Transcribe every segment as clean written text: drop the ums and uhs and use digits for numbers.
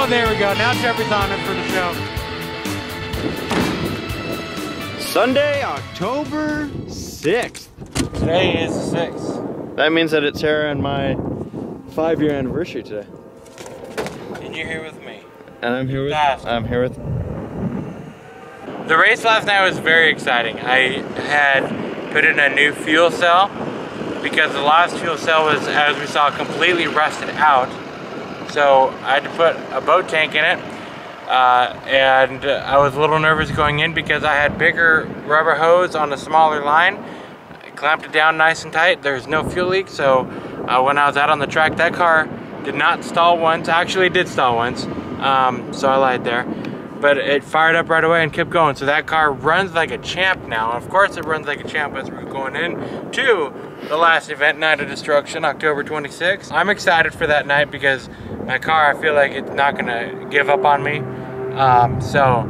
there we go. Now Trevor's on it for the show. Sunday, October 6th. Today is the 6th. That means that it's Sarah and my 5-year anniversary today. And you're here with me. And I'm here with The race last night was very exciting. I had put in a new fuel cell because the last fuel cell was, as we saw, completely rusted out. So I had to put a boat tank in it. And I was a little nervous going in because I had bigger rubber hose on a smaller line. I clamped it down nice and tight. There's no fuel leak, so when I was out on the track, that car did not stall once. Actually, it did stall once, so I lied there. But it fired up right away and kept going. So that car runs like a champ now. Of course it runs like a champ as we're going in to the last event, Night of Destruction, October 26th. I'm excited for that night because my car, I feel like it's not gonna give up on me. So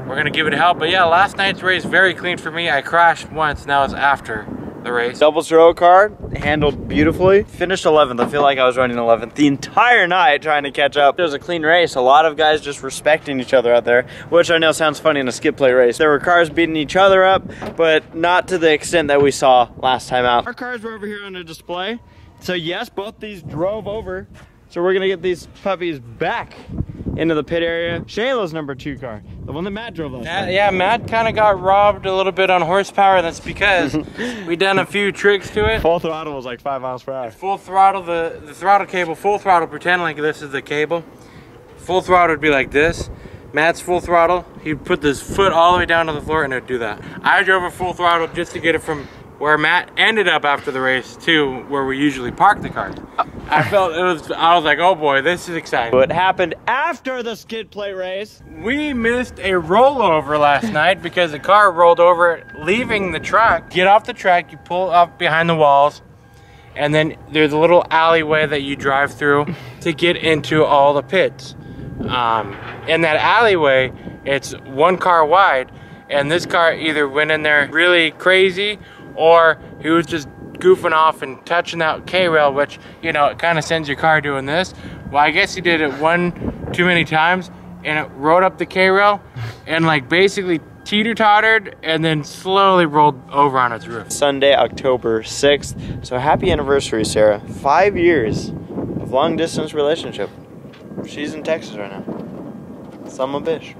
we're gonna give it a help. But yeah, last night's race, very clean for me. I crashed once, now it's after the race. Double zero car, handled beautifully. Finished 11th, I feel like I was running 11th the entire night trying to catch up. It was a clean race, a lot of guys just respecting each other out there, which I know sounds funny in a skid plate race. There were cars beating each other up, but not to the extent that we saw last time out. Our cars were over here on a display. So yes, both these drove over. So we're gonna get these puppies back into the pit area. Shayla's number 2 car, the one that Matt drove last night. Yeah, Matt kind of got robbed a little bit on horsepower. That's because we done a few tricks to it. Full throttle was like 5 miles per hour. Full throttle, the throttle cable, full throttle, pretend like this is the cable. Full throttle would be like this. Matt's full throttle, he'd put his foot all the way down to the floor and it'd do that. I drove a full throttle just to get it from where Matt ended up after the race to where we usually park the cars. I was like, oh boy, this is exciting. What happened after the skid plate race? We missed a rollover last night because the car rolled over leaving the track. Get off the track, you pull up behind the walls, and then there's a little alleyway that you drive through to get into all the pits. In that alleyway, it's 1 car wide, and this car either went in there really crazy or he was just goofing off and touching that K-rail, which, you know, it kind of sends your car doing this. Well, I guess he did it one too many times and it rode up the K-rail and like basically teeter-tottered and then slowly rolled over on its roof. Sunday, October 6th. So happy anniversary, Sarah. 5 years of long distance relationship. She's in Texas right now. Son of a bitch.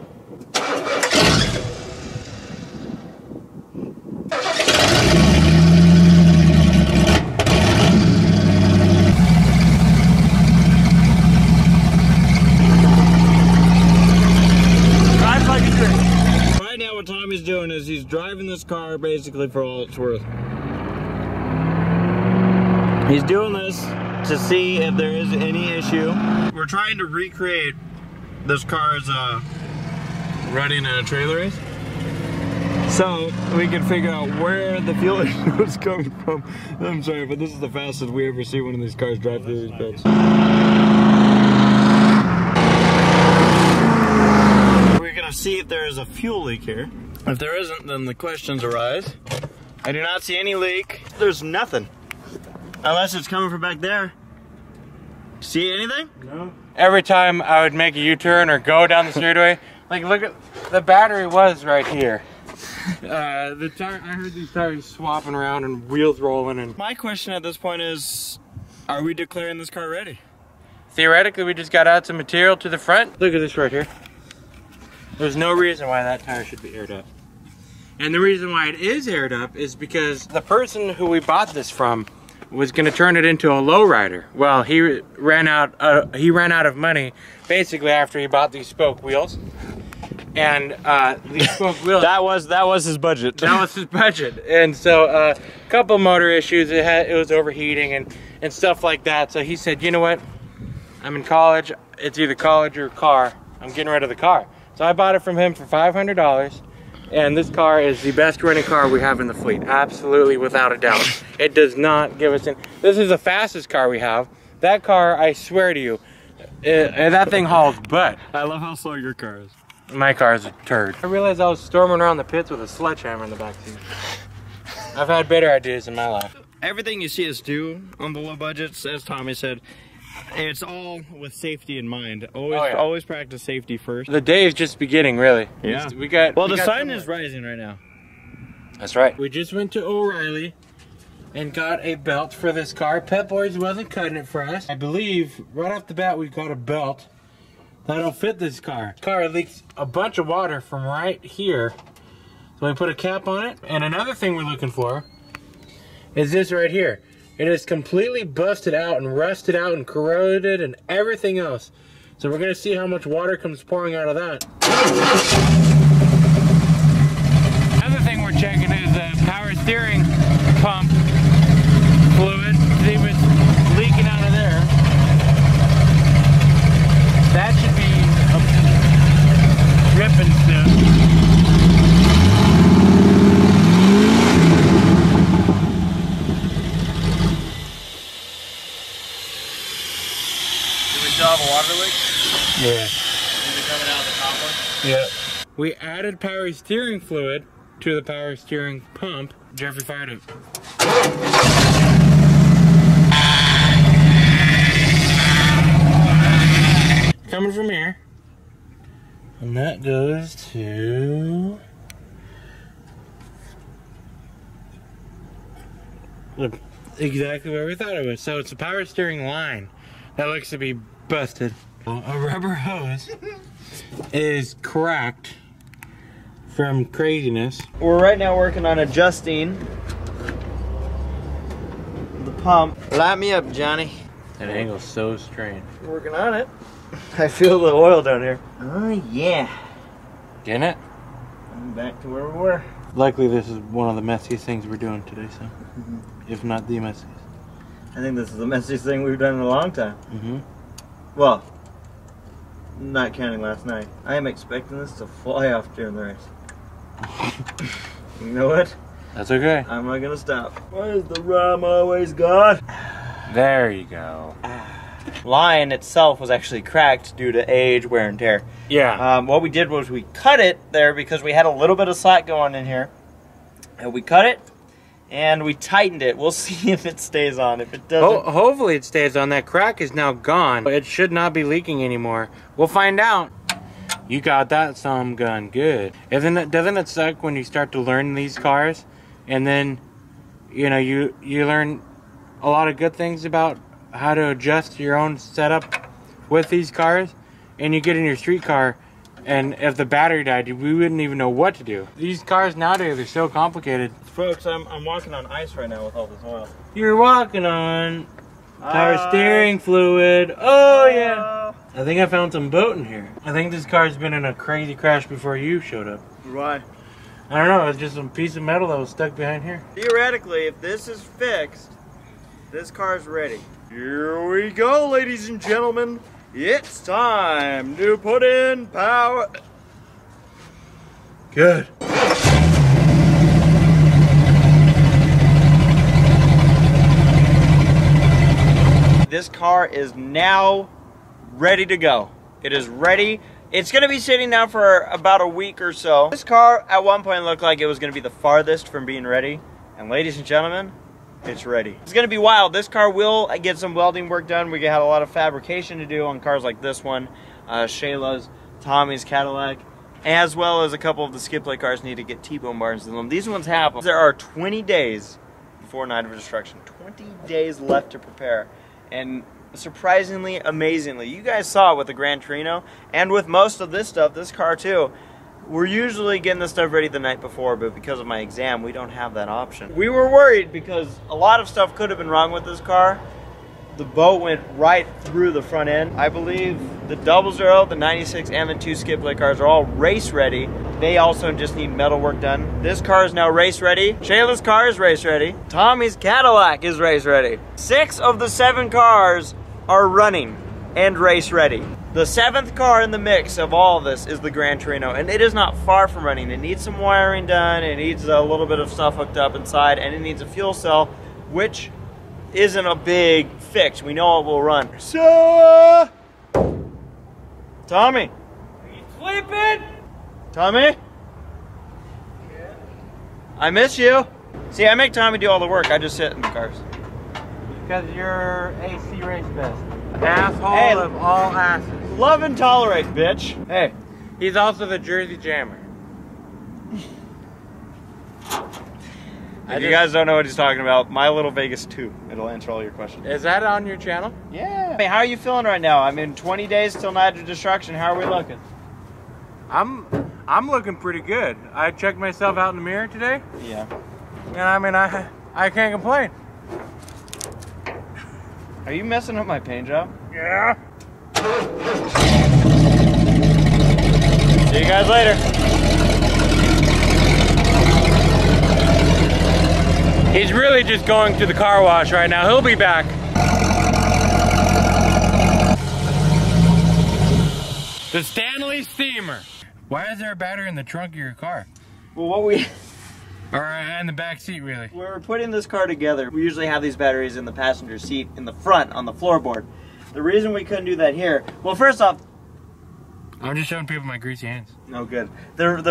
What Tommy's doing is he's driving this car basically for all it's worth. He's doing this to see if there is any issue. We're trying to recreate this car's running in a trailer race, so we can figure out where the fuel issue is coming from. I'm sorry, but this is the fastest we ever see one of these cars drive through these pits. See if there is a fuel leak here. If there isn't, then the questions arise. I do not see any leak. There's nothing. Unless it's coming from back there. See anything? No. Every time I would make a U-turn or go down the straightaway, like look at, the battery was right here. The tire, I heard these tires swapping around and wheels rolling. And my question at this point is, are we declaring this car ready? Theoretically, we just got to add some material to the front. Look at this right here. There's no reason why that tire should be aired up. And the reason why it is aired up is because the person who we bought this from was gonna turn it into a lowrider. Well, he ran out of money basically after he bought these spoke wheels. And these spoke wheels, that was his budget. That was his budget. And so a couple motor issues, it was overheating and stuff like that. So he said, you know what? I'm in college. It's either college or car. I'm getting rid of the car. So I bought it from him for $500, and this car is the best running car we have in the fleet, absolutely, without a doubt. It does not give us this is the fastest car we have. That car, I swear to you, that thing hauls butt. I love how slow your car is. My car is a turd. I realized I was storming around the pits with a sledgehammer in the backseat. I've had better ideas in my life. Everything you see us do on the low budgets, as Tommy said, It's all with safety in mind. Always practice safety first. The day is just beginning, really. Yeah. The sun is rising right now. That's right. We just went to O'Reilly and got a belt for this car. Pep Boys wasn't cutting it for us. I believe right off the bat we got a belt that'll fit this car. Car leaks a bunch of water from right here. So we put a cap on it. And another thing we're looking for is this right here. It is completely busted out and rusted out and corroded and everything else. So we're gonna see how much water comes pouring out of that. Another thing we're checking is the power steering pump fluid. See if it's leaking out of there. That should be dripping soon. Have a water leak? Yeah. Is it coming out of the top one? Yeah. We added power steering fluid to the power steering pump. Jeffrey fired it. Coming from here. And that goes to exactly where we thought it was. So it's a power steering line that looks to be busted. A rubber hose is cracked from craziness. We're right now working on adjusting the pump. Light me up, Johnny. That angle's so strange. Working on it. I feel the oil down here. Oh yeah. Getting it? I'm back to where we were. Luckily this is one of the messiest things we're doing today, so. If not the messiest. I think this is the messiest thing we've done in a long time. Well, not counting last night. I am expecting this to fly off during the race. You know what? That's okay. I'm not gonna stop. Why is the rum always gone? There you go. Line itself was actually cracked due to age, wear and tear. Yeah. What we did was we cut it there because we had a little bit of slack going in here. And we cut it and we tightened it. We'll see if it stays on. If it doesn't... hopefully it stays on. That crack is now gone. It should not be leaking anymore. We'll find out. You got that some gun good. Doesn't it suck when you start to learn these cars and then you know you learn a lot of good things about how to adjust your own setup with these cars, and you get in your street car and if the battery died we wouldn't even know what to do. These cars nowadays are so complicated. Folks, I'm walking on ice right now with all this oil. You're walking on power steering fluid. Oh yeah. I think I found some boat in here. I think this car's been in a crazy crash before you showed up. Why? I don't know, it's just some piece of metal that was stuck behind here. Theoretically, if this is fixed, this car's ready. Here we go, ladies and gentlemen. It's time to put in power. Good. This car is now ready to go. It is ready. It's gonna be sitting now for about a week or so. This car at one point looked like it was gonna be the farthest from being ready. And ladies and gentlemen, it's ready. It's gonna be wild. This car will get some welding work done. We had a lot of fabrication to do on cars like this one, Shayla's, Tommy's Cadillac, as well as a couple of the skip plate cars need to get T-bone bars in them. These ones have. There are 20 days before Night of Destruction. 20 days left to prepare. And surprisingly, amazingly, you guys saw it with the Gran Torino, and with most of this stuff, this car too, we're usually getting this stuff ready the night before, but because of my exam, we don't have that option. We were worried because a lot of stuff could have been wrong with this car. The boat went right through the front end. I believe the 00, the 96, and the 2 skip plate cars are all race ready. They also just need metal work done. This car is now race ready. Shayla's car is race ready. Tommy's Cadillac is race ready. 6 of the 7 cars are running and race ready. The 7th car in the mix of all of this is the Gran Torino, and it is not far from running. It needs some wiring done, it needs a little bit of stuff hooked up inside, and it needs a fuel cell, which isn't a big fix. We know it will run. So, Tommy. Are you sleeping? Tommy? Yeah. I miss you. See, I make Tommy do all the work. I just sit in the cars. Because you're AC race best. Asshole of all asses. Love and tolerate, bitch. Hey. He's also the Jersey Jammer. If you guys don't know what he's talking about, My Little Vegas 2. It'll answer all your questions. Is that on your channel? Yeah. Hey, how are you feeling right now? I mean, 20 days till Night of Destruction. How are we looking? I'm looking pretty good. I checked myself out in the mirror today. Yeah. And I mean, I can't complain. Are you messing up my paint job? Yeah. See you guys later. He's really just going to the car wash right now. He'll be back. The Stanley steamer. Why is there a battery in the trunk of your car? Well, what we... Or in the back seat, really? When we're putting this car together, we usually have these batteries in the passenger seat in the front on the floorboard. The reason we couldn't do that here... Well, first off... I'm just showing people my greasy hands. No good.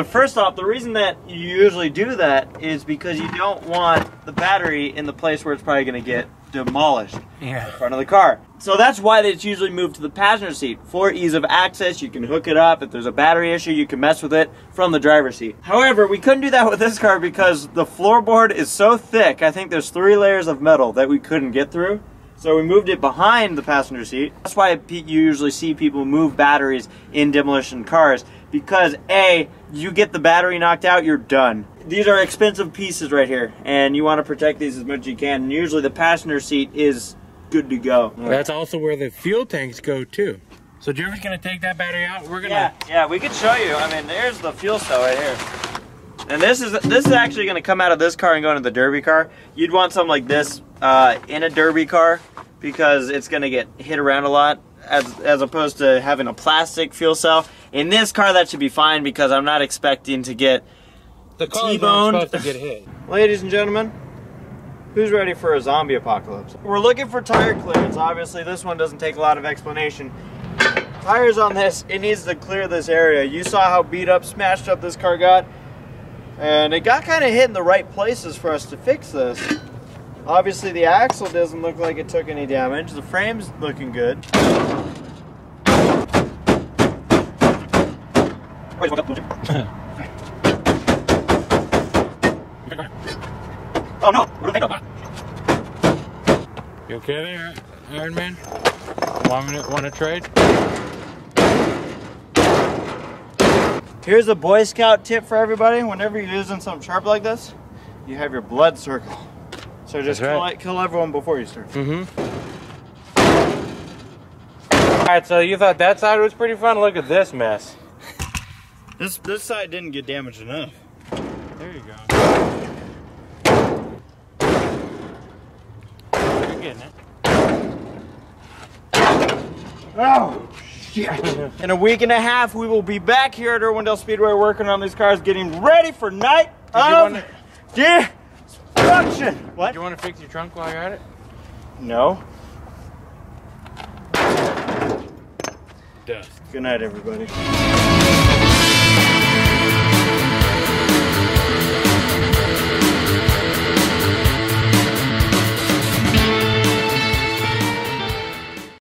First off, the reason that you usually do that is because you don't want the battery in the place where it's probably going to get demolished. Yeah. In front of the car. So that's why it's usually moved to the passenger seat. For ease of access, you can hook it up. If there's a battery issue, you can mess with it from the driver's seat. However, we couldn't do that with this car because the floorboard is so thick. I think there's 3 layers of metal that we couldn't get through. So we moved it behind the passenger seat. That's why you usually see people move batteries in demolition cars. Because A, you get the battery knocked out, you're done. These are expensive pieces right here, and you want to protect these as much as you can. And usually the passenger seat is good to go. That's also where the fuel tanks go too. So Jeffrey's gonna take that battery out. We're gonna. Yeah, we could show you. I mean, there's the fuel cell right here. And this is actually going to come out of this car and go into the Derby car. You'd want something like this in a Derby car because it's going to get hit around a lot as opposed to having a plastic fuel cell. In this car, that should be fine because I'm not expecting to get T-boned. Supposed to get hit. Ladies and gentlemen, who's ready for a zombie apocalypse? We're looking for tire clearance. Obviously, this one doesn't take a lot of explanation. Tires on this, it needs to clear this area. You saw how beat up, smashed up this car got. And it got kind of hit in the right places for us to fix this. Obviously the axle doesn't look like it took any damage. The frame's looking good. Oh no! You okay there, Iron Man? Want to trade? Here's a Boy Scout tip for everybody. Whenever you're using something sharp like this, you have your blood circle. So just kill everyone before you start. Alright, so you thought that side was pretty fun? Look at this mess. This side didn't get damaged enough. There you go. You're getting it. Oh! In a week and a half, we will be back here at Irwindale Speedway working on these cars, getting ready for Night of Destruction. What? Do you want to fix your trunk while you're at it? No. Dust. Good night, everybody.